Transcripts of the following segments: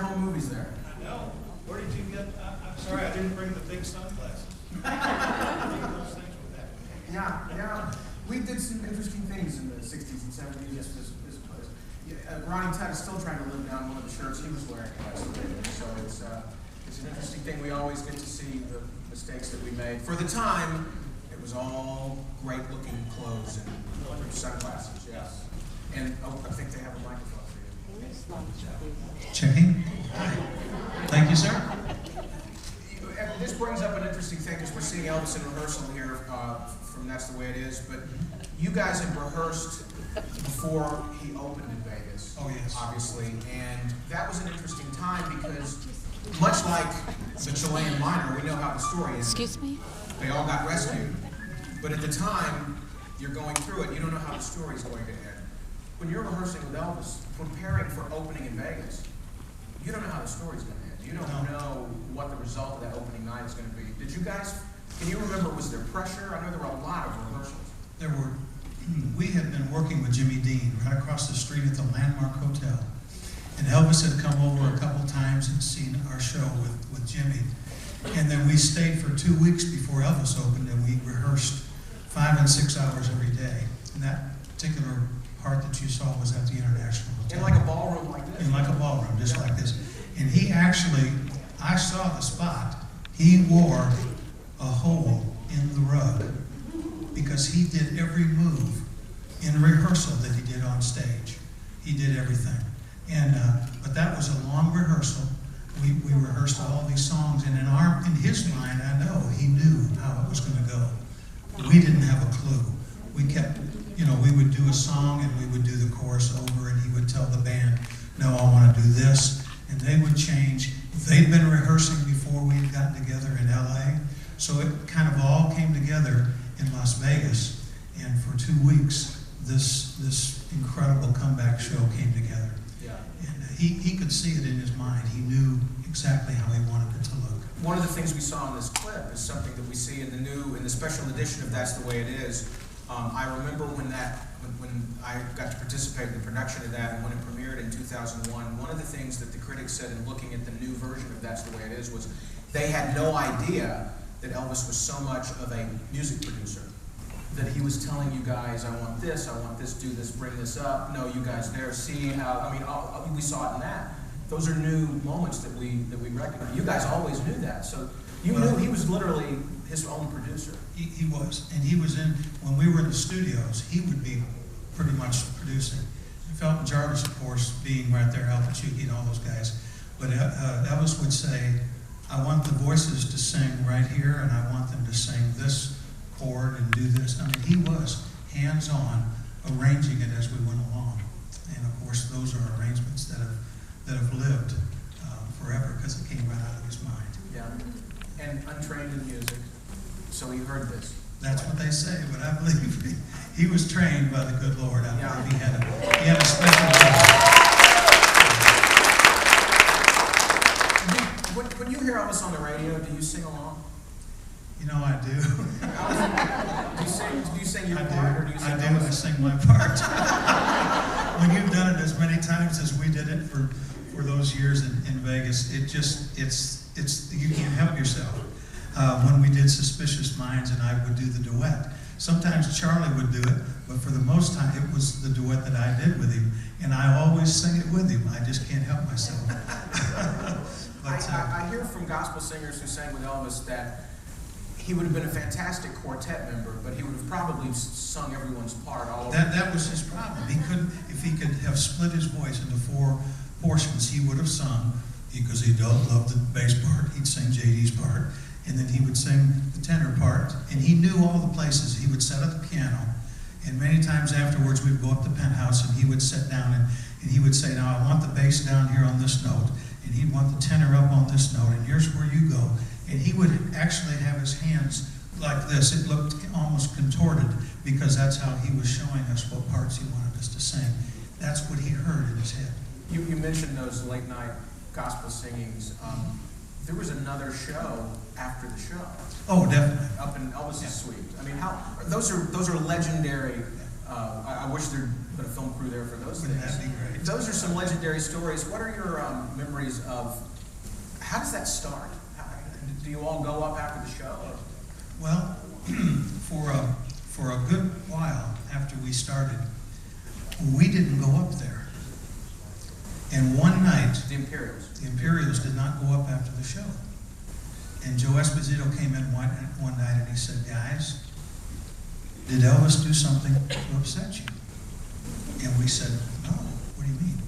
home movies there. I know. Where did you get? I'm sorry, I didn't bring the big sunglasses. Yeah. We did some interesting things in the 60s and 70s. Yes, this place. Ronnie Tutt is still trying to live down one of the shirts he was wearing last week. So it's an interesting thing. We always get to see the mistakes that we made. For the time, it was all great-looking clothes and sunglasses. Yes. And I think they have a microphone for you. Checking. Hi. Thank you, sir. This brings up an interesting thing because we're seeing Elvis in rehearsal here from That's the Way It Is, but you guys had rehearsed before he opened in Vegas. Oh, yes. Obviously, and that was an interesting time because much like the Chilean Miner, we know how the story is. Excuse me? They all got rescued, but at the time, you're going through it, you don't know how the story is going to end. When you're rehearsing with Elvis, preparing for opening in Vegas, you don't know how the story's going to end. You don't know what the result of that opening night is going to be. Did you guys, can you remember, was there pressure? I know there were a lot of rehearsals. There were. We had been working with Jimmy Dean right across the street at the Landmark Hotel. And Elvis had come over a couple times and seen our show with Jimmy. And then we stayed for 2 weeks before Elvis opened, and we rehearsed 5 and 6 hours every day. And that particular part that you saw was at the International Hotel. In like a ballroom like this? In like a ballroom, just like this. And he actually, I saw the spot, he wore a hole in the rug because he did every move in rehearsal that he did on stage. He did everything. And but that was a long rehearsal. We rehearsed all these songs, and in his mind, I know he knew how it was going to go. We didn't have a clue. We kept, we would do a song and we would do the chorus over, and he would tell the band, "No, I want to do this," and they would change. They'd been rehearsing before we had gotten together in LA, so it kind of all came together in Las Vegas, and for 2 weeks, this incredible comeback show came together. Yeah. And he could see it in his mind. He knew exactly how he wanted it to look. One of the things we saw in this clip is something that we see in the special edition of That's the Way It Is. I remember when I got to participate in the production of that, and when it premiered in 2001, one of the things that the critics said in looking at the new version of That's the Way It Is was they had no idea that Elvis was so much of a music producer. That he was telling you guys, I want this, do this, bring this up, no, you guys there, see how, we saw it in that. Those are new moments that we recognize. You guys always knew that, so you knew he was literally his own producer. He was, and he was when we were in the studios, he would be pretty much producing. Felton Jarvis, of course, being right there, Al Pachuki and all those guys. But Elvis would say, I want the voices to sing right here, and I want them to sing this chord and do this. He was hands-on arranging it as we went along. And of course, those are arrangements that have lived forever because it came right out of his mind. Yeah, and untrained in music, so he heard this. That's what they say, but I believe he was trained by the good Lord. I believe he had a special gift. When you hear Elvis on the radio, do you sing along? I do. Do you sing your part, or do you sing Elvis? I sing my part. When you've done it as many times as we did it for those years in Vegas, it's you can't help yourself. When we did Suspicious Minds and I would do the duet, sometimes Charlie would do it, but for the most time it was the duet that I did with him, and I always sing it with him. I just can't help myself. I hear from gospel singers who sang with Elvis that he would have been a fantastic quartet member, but he would have probably sung everyone's part all over. That was his problem. He couldn't, if he could have split his voice into 4 portions, he would have sung, because he loved the bass part, he'd sing JD's part, and then he would sing the tenor part, and he knew all the places. He would sit at the piano, and many times afterwards we'd go up to Penthouse, and he would sit down and he would say, now I want the bass down here on this note, and he'd want the tenor up on this note, and here's where you go. And he would actually have his hands like this. It looked almost contorted because that's how he was showing us what parts he wanted us to sing. That's what he heard in his head. You mentioned those late night gospel singings. There was another show after the show. Oh, definitely. Up in Elvis's suite. Those are legendary. I wish put a film crew there for those Wouldn't things. that be great? Those are some legendary stories. What are your memories of, how does that start? Do you all go up after the show? Or? Well, for a good while after we started, we didn't go up there. And one night, The the Imperials did not go up after the show. And Joe Esposito came in one night and he said, guys, did Elvis do something to upset you? And we said, no, what do you mean?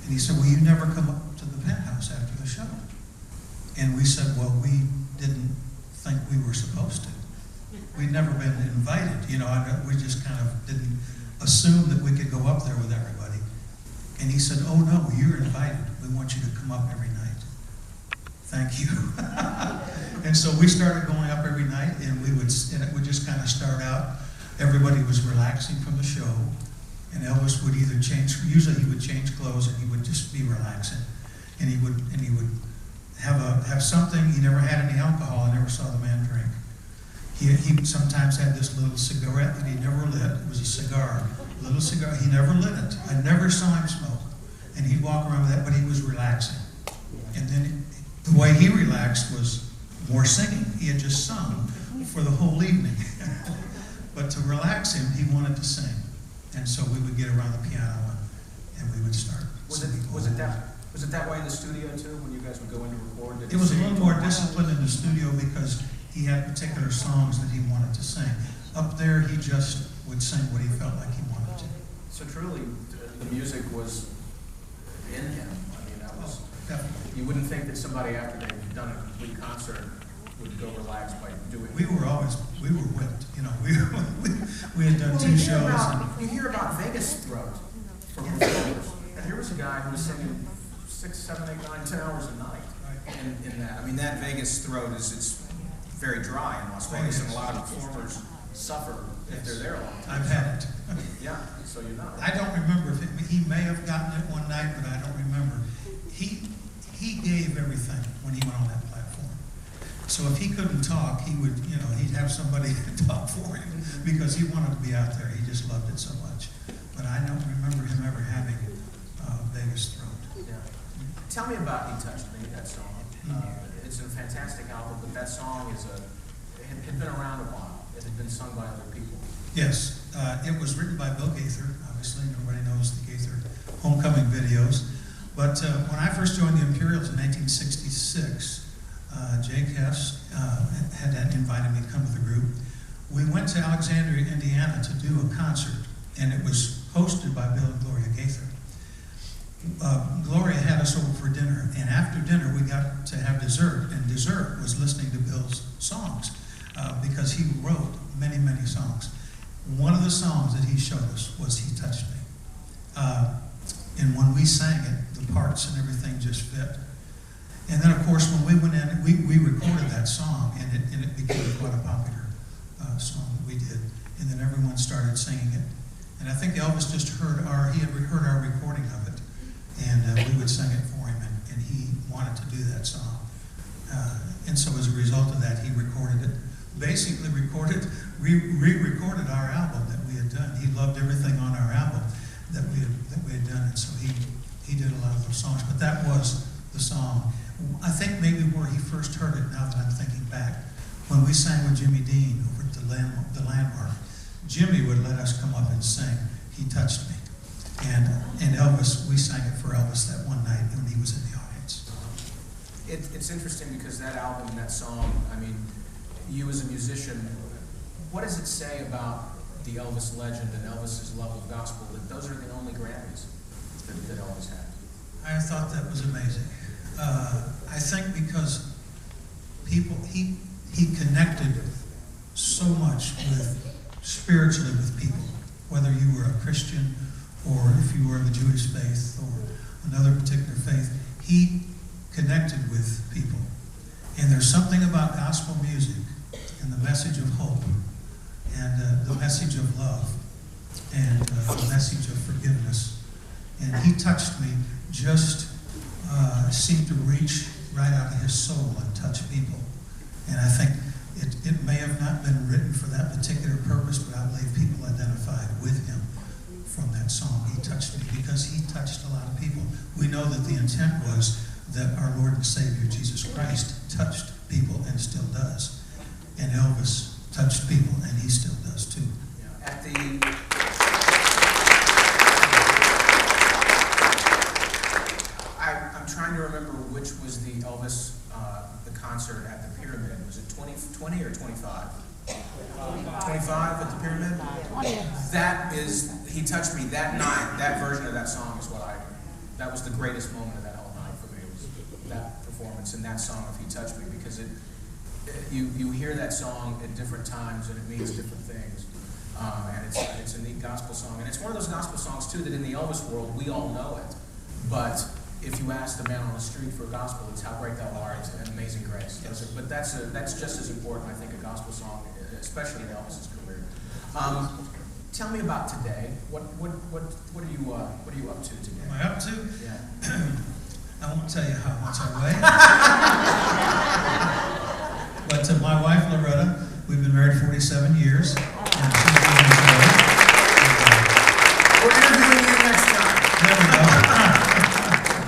And he said, well, you never come up to the penthouse after the show. And we said, well, we didn't think we were supposed to. We'd never been invited, you know, we just kind of didn't assume that we could go up there with everybody. And he said, oh no, you're invited. We want you to come up every night. Thank you. And so we started going up every night, and it would just kind of start out. Everybody was relaxing from the show, and Elvis would either usually he would change clothes, and he would just be relaxing. And he would have something. He never had any alcohol. I never saw the man drink. He sometimes had this little cigarette that he never lit. It was a cigar, a little cigar. He never lit it. I never saw him smoke. And he'd walk around with that, but he was relaxing. And then the way he relaxed was more singing. He had just sung for the whole evening. But to relax him, he wanted to sing. And so we would get around the piano and we would start singing. Was it that way in the studio too, when you guys would go in to record? It was a little more disciplined in the studio because he had particular songs that he wanted to sing. Up there, he just would sing what he felt like he wanted to. So truly, the music was in him. I mean, that was, Definitely. you wouldn't think that somebody after they've done a complete concert would go relax by doing We were whipped, you know, we had done two shows. You hear about Vegas throat from performers. And here was a guy who was singing 6, 7, 8, 9, 10 hours a night in that. I mean, that Vegas throat it's very dry in Las Vegas, and a lot of performers suffer if they're there a long time. I've had it. Yeah, so you know. I don't remember he may have gotten it one night, but I don't remember. He gave everything when he went on that platform. So if he couldn't talk, he would, you know, he'd have somebody talk for him because he wanted to be out there. He just loved it so much. But I don't remember him ever having Vegas throat. Yeah. Tell me about He Touched Me, that song. It's a fantastic album, but that song had been around a while. It had been sung by other people. Yes, it was written by Bill Gaither. Obviously, everybody knows the Gaither homecoming videos. But when I first joined the Imperials in 1966, Jake Hess had invited me to come to the group. We went to Alexandria, Indiana to do a concert, and it was hosted by Bill and Gloria Gaither. Gloria had us over for dinner, and after dinner we got to have dessert, and dessert was listening to Bill's songs because he wrote many, many songs. One of the songs that he showed us was He Touched Me. And when we sang it, the parts and everything just fit. And then, of course, when we went in, we recorded that song, and it became quite a popular song that we did. And then everyone started singing it. And I think Elvis just he had heard our recording of it, and we would sing it for him, and he wanted to do that song. And so as a result of that, he recorded it, basically re-recorded our album that we had done. He loved everything on our album that we had done, and so he did a lot of those songs. But that was the song. I think maybe where he first heard it, now that I'm thinking back, when we sang with Jimmy Dean over at the Landmark, Jimmy would let us come up and sing He Touched Me. And Elvis, we sang it for Elvis that one night when he was in the audience. It's interesting because that album, that song, I mean, you as a musician, what does it say about the Elvis legend and Elvis's love of gospel that those are the only Grammys that Elvis had? I thought that was amazing. I think because he connected so much spiritually with people, whether you were a Christian or if you were of the Jewish faith or another particular faith, he connected with people. And there's something about gospel music and the message of hope and the message of love and the message of forgiveness. And He Touched Me just seemed to reach right out of his soul and touch people. And I think it may have not been written for that particular purpose, but I believe people identified with him from that song. He touched me because he touched a lot of people. We know that the intent was that our Lord and Savior Jesus Christ touched people and still does. And Elvis touched people and he still does too. Yeah. I'm trying to remember which was the Elvis, the concert at the Pyramid. Was it 20 or 25? 25 at the Pyramid? That is, he touched me that night. That version of that song is that was the greatest moment of that whole night for me, was that performance and that song of He Touched Me, because you hear that song at different times and it means different things. And it's a neat gospel song. And it's one of those gospel songs too that in the Elvis world, we all know it. But if you ask the man on the street for a gospel, it's How Great Thou Art and Amazing Grace. Yes. But that's just as important, I think, a gospel song, especially in Elvis's career. Tell me about today. What are you up to today? Am I up to? Yeah. I won't tell you how much I weigh. But my wife Loretta, we've been married 47 years. And she's been We're interviewing you next time. there we go.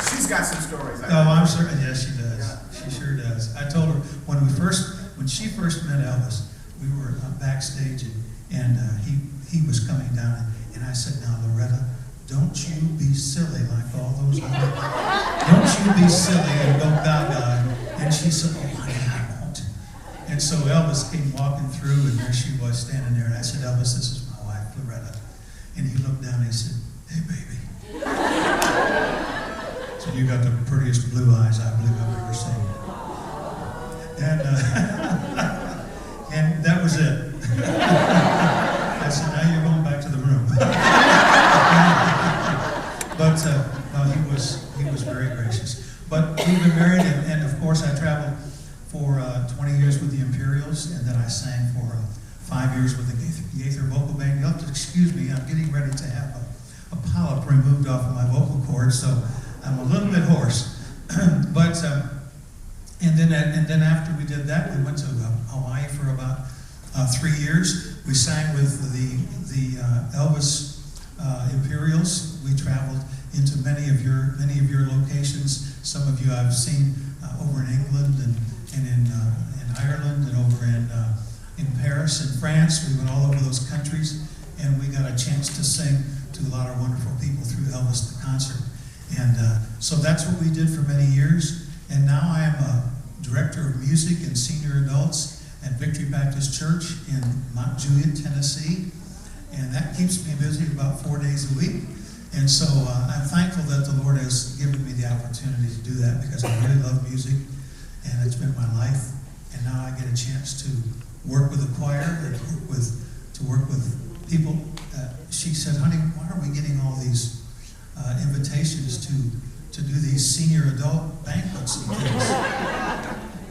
She's got some stories. Oh, I'm certain. Yes, she does. Yeah. She sure does. I told her when she first met Elvis, we were backstage and he was coming down, and I said, "Now, Loretta, don't you be silly like all those other. Don't you be silly and go gaga." And she said, "Oh, honey, I won't." And so Elvis came walking through, and there she was standing there, and I said, "Elvis, this is my wife, Loretta." And he looked down and he said, "Hey, baby." So you got the prettiest blue eyes I believe I've ever seen. And and that was it. I said, "Now you're going back to the room." But no, he was very gracious. But we've been married, and of course I traveled for 20 years with the Imperials, and then I sang for 5 years with the Gaither Vocal Band. You'll have to excuse me, I'm getting ready to have a polyp removed off of my vocal cord, so I'm a little bit hoarse. But and then after we did that, we went to Hawaii for about 3 years. We sang with the Elvis Imperials. We traveled into many of your locations. Some of you I've seen over in England and in Ireland and over in Paris and France. We went all over those countries, and we got a chance to sing to a lot of wonderful people through Elvis the concert. And so that's what we did for many years. And now I am a director of music and senior adults at Victory Baptist Church in Mount Juliet, Tennessee. And that keeps me busy about 4 days a week. And so I'm thankful that the Lord has given me the opportunity to do that, because I really love music and it's been my life. And now I get a chance to work with the choir and to work with people. She said, "Honey, why are we getting all these invitations to do these senior adult banquets and things?"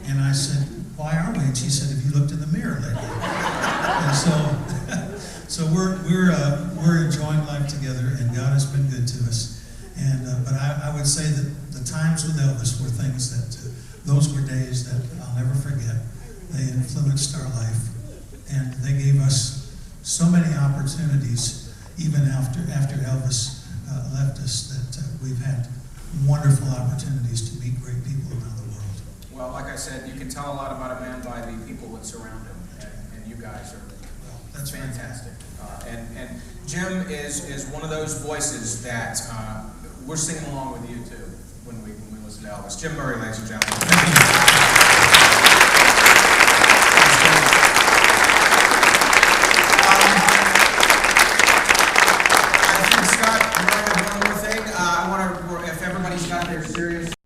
And I said, "Why are we?" And she said, "Have you looked in the mirror lately?" And so we're enjoying life together, and God has been good to us. And but I would say that the times with Elvis were things that those were days that I'll never forget. They influenced our life, and they gave us so many opportunities, even after Elvis left us, that we've had wonderful opportunities to meet great people around the world. Well, like I said, you can tell a lot about a man by the people that surround him, and you guys are. That's fantastic. And Jim is one of those voices that we're singing along with you too when we listen to Elvis. Jim Murray, ladies and gentlemen. Thank you.